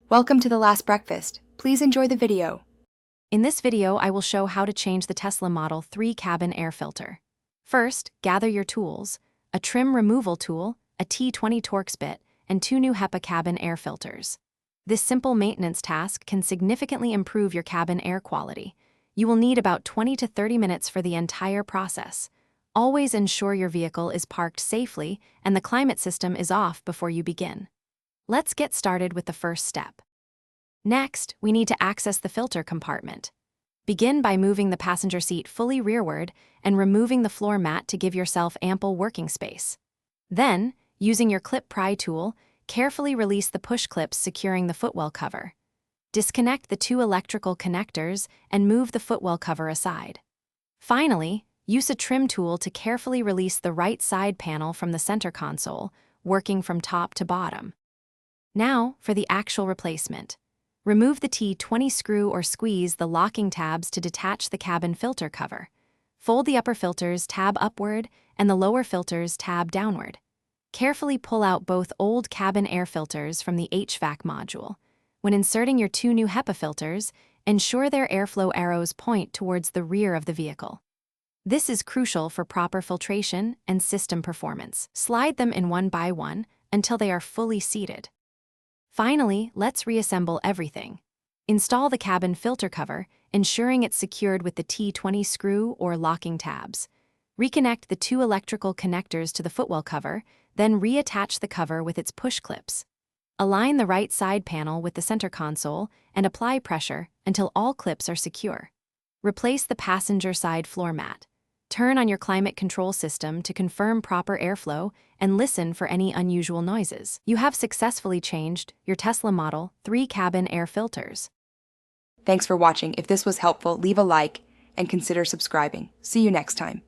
Welcome to The Last Breakfast. Please enjoy the video. In this video, I will show how to change the Tesla Model 3 cabin air filter. First, gather your tools: a trim removal tool, a T20 Torx bit, and 2 new HEPA cabin air filters. This simple maintenance task can significantly improve your cabin air quality. You will need about 20 to 30 minutes for the entire process. Always ensure your vehicle is parked safely and the climate system is off before you begin. Let's get started with the first step. Next, we need to access the filter compartment. Begin by moving the passenger seat fully rearward and removing the floor mat to give yourself ample working space. Then, using your clip pry tool, carefully release the push clips securing the footwell cover. Disconnect the 2 electrical connectors and move the footwell cover aside. Finally, use a trim tool to carefully release the right side panel from the center console, working from top to bottom. Now, for the actual replacement. Remove the T20 screw or squeeze the locking tabs to detach the cabin filter cover. Fold the upper filters tab upward and the lower filters tab downward. Carefully pull out both old cabin air filters from the HVAC module. When inserting your 2 new HEPA filters, ensure their airflow arrows point towards the rear of the vehicle. This is crucial for proper filtration and system performance. Slide them in one by one until they are fully seated. Finally, let's reassemble everything. Install the cabin filter cover, ensuring it's secured with the T20 screw or locking tabs. Reconnect the 2 electrical connectors to the footwell cover, then reattach the cover with its push clips. Align the right side panel with the center console and apply pressure until all clips are secure. Replace the passenger side floor mat. Turn on your climate control system to confirm proper airflow and listen for any unusual noises. You have successfully changed your Tesla Model 3 cabin air filters. Thanks for watching. If this was helpful, leave a like and consider subscribing. See you next time.